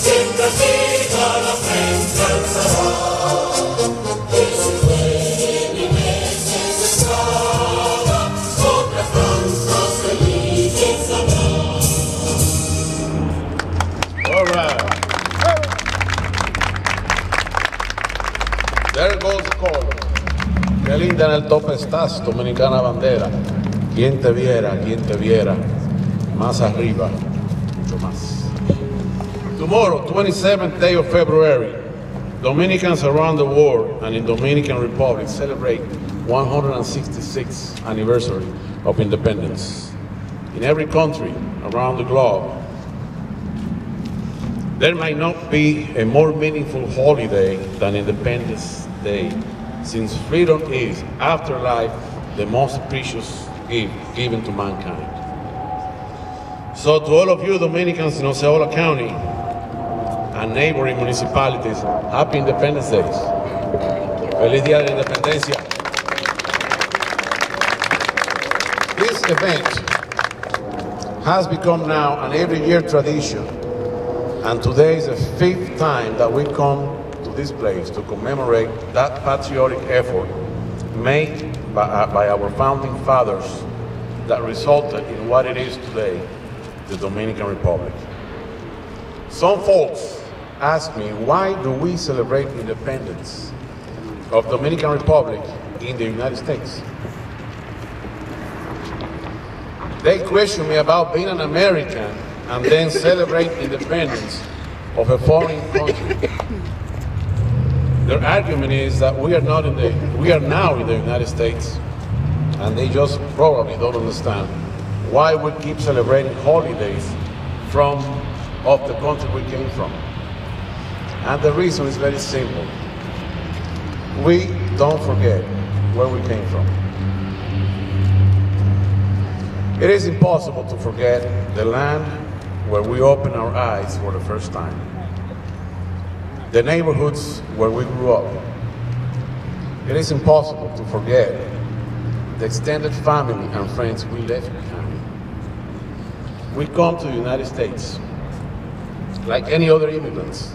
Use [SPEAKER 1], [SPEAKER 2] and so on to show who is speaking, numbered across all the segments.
[SPEAKER 1] siempre siga la frente alzará, y su Breves esclava, otra Francia feliz sabrá.
[SPEAKER 2] All right. There goes the chorus. Qué linda en el tope estás, Dominicana bandera. Quien te viera, más arriba, mucho más. Tomorrow, 27th day of February, Dominicans around the world and in Dominican Republic celebrate 166th anniversary of independence. In every country around the globe, there might not be a more meaningful holiday than Independence Day, since freedom is, after life, the most precious gift given to mankind. So to all of you Dominicans in Osceola County and neighboring municipalities, happy Independence Days. Feliz Día de la Independencia. This event has become now an every year tradition, and today is the 5th time that we come to this place to commemorate that patriotic effort made by our founding fathers that resulted in what it is today, the Dominican Republic. Some folks ask me, why do we celebrate independence of Dominican Republic in the United States? They question me about being an American and then celebrate independence of a foreign country. Their argument is that we are now in the United States, and they just probably don't understand why we keep celebrating holidays of the country we came from. And the reason is very simple. We don't forget where we came from. It is impossible to forget the land where we opened our eyes for the first time, the neighborhoods where we grew up. It is impossible to forget the extended family and friends we left behind. We come to the United States like any other immigrants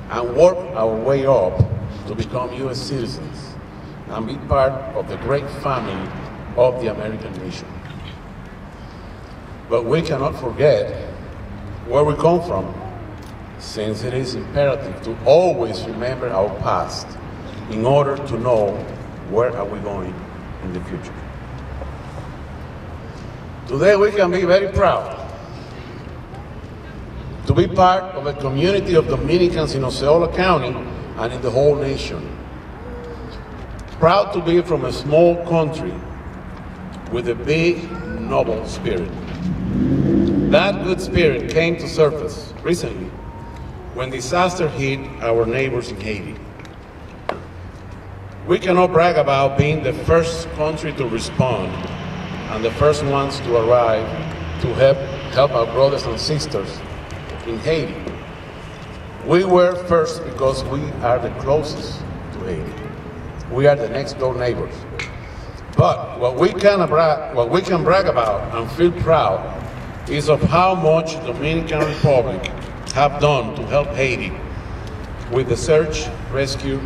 [SPEAKER 2] and work our way up to become U.S. citizens and be part of the great family of the American nation. But we cannot forget where we come from, since it is imperative to always remember our past in order to know where are we going in the future. Today we can be very proud to be part of a community of Dominicans in Osceola County and in the whole nation. Proud to be from a small country with a big, noble spirit. That good spirit came to surface recently when disaster hit our neighbors in Haiti. We cannot brag about being the first country to respond and the first ones to arrive to help our brothers and sisters in Haiti. We were first because we are the closest to Haiti. We are the next door neighbors. But what we can brag about and feel proud is of how much Dominican Republic have done to help Haiti with the search, rescue,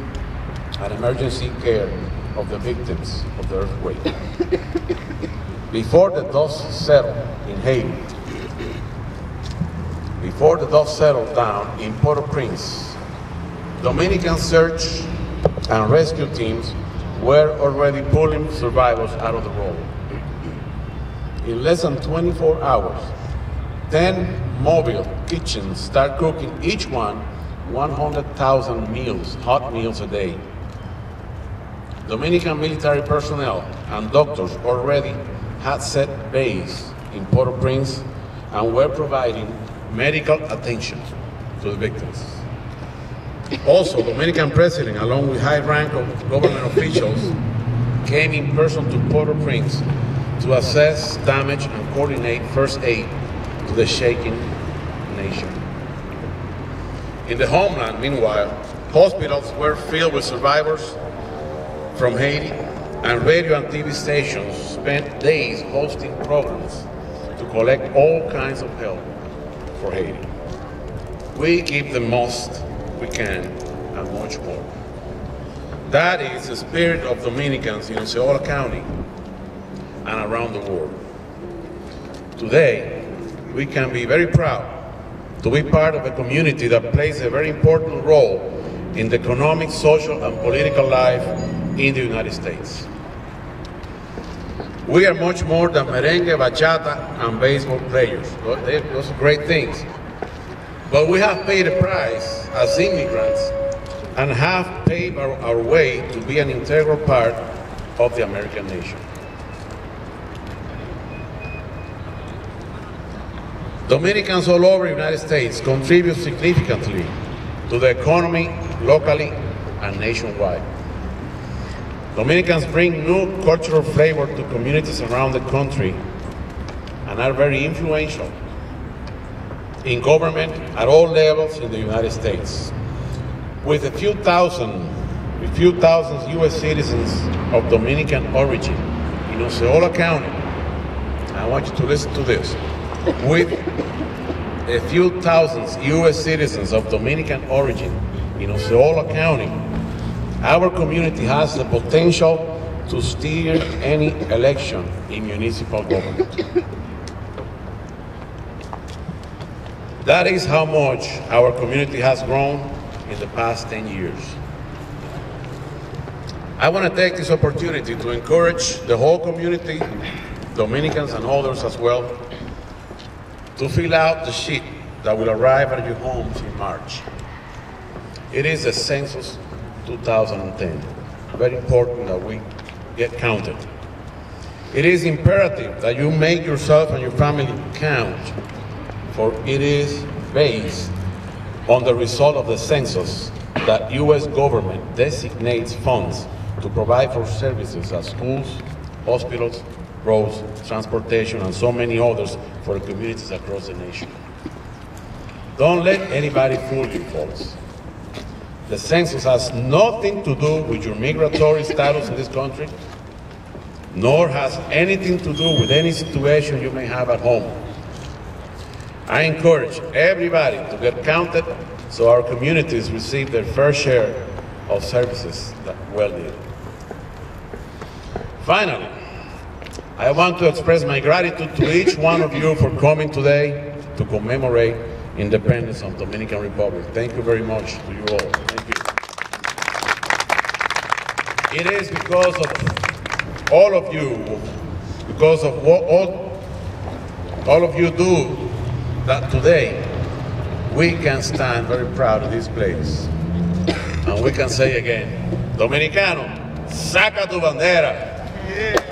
[SPEAKER 2] and emergency care of the victims of the earthquake. Before the dust settled in Haiti, before the dust settled down in Port-au-Prince, Dominican search and rescue teams were already pulling survivors out of the rubble. In less than 24 hours, 10 mobile kitchens start cooking each one 100,000 meals, hot meals a day. Dominican military personnel and doctors already had set base in Port-au-Prince and were providing medical attention to the victims. Also, Dominican president, along with high-rank government officials, came in person to Port-au-Prince to assess damage and coordinate first aid to the shaking nation. In the homeland, meanwhile, hospitals were filled with survivors from Haiti, and radio and TV stations spent days hosting programs to collect all kinds of help for Haiti. we give the most we can and much more. That is the spirit of Dominicans in Osceola County and around the world. Today, we can be very proud to be part of a community that plays a very important role in the economic, social, and political life in the United States. We are much more than merengue, bachata, and baseball players. Those are great things. But we have paid a price as immigrants and have paved our way to be an integral part of the American nation. Dominicans all over the United States contribute significantly to the economy locally and nationwide. Dominicans bring new cultural flavor to communities around the country and are very influential in government at all levels in the United States. With a few thousand U.S. citizens of Dominican origin in Osceola County, I want you to listen to this. With a few thousand U.S. citizens of Dominican origin in Osceola County, our community has the potential to steer any election in municipal government. That is how much our community has grown in the past 10 years. I want to take this opportunity to encourage the whole community, Dominicans and others as well, to fill out the sheet that will arrive at your homes in March. It is the Census 2010. Very important that we get counted. It is imperative that you make yourself and your family count, for it is based on the result of the census that U.S. government designates funds to provide for services as schools, hospitals, roads, transportation, and so many others for the communities across the nation. Don't let anybody fool you, folks. The census has nothing to do with your migratory status in this country, nor has anything to do with any situation you may have at home. I encourage everybody to get counted so our communities receive their fair share of services that well needed. Finally, I want to express my gratitude to each one of you for coming today to commemorate independence of the Dominican Republic. Thank you very much to you all. Thank you. It is because of all of you, because of what all of you do, that today we can stand very proud of this place. And we can say again, Dominicano, saca tu bandera. Yeah.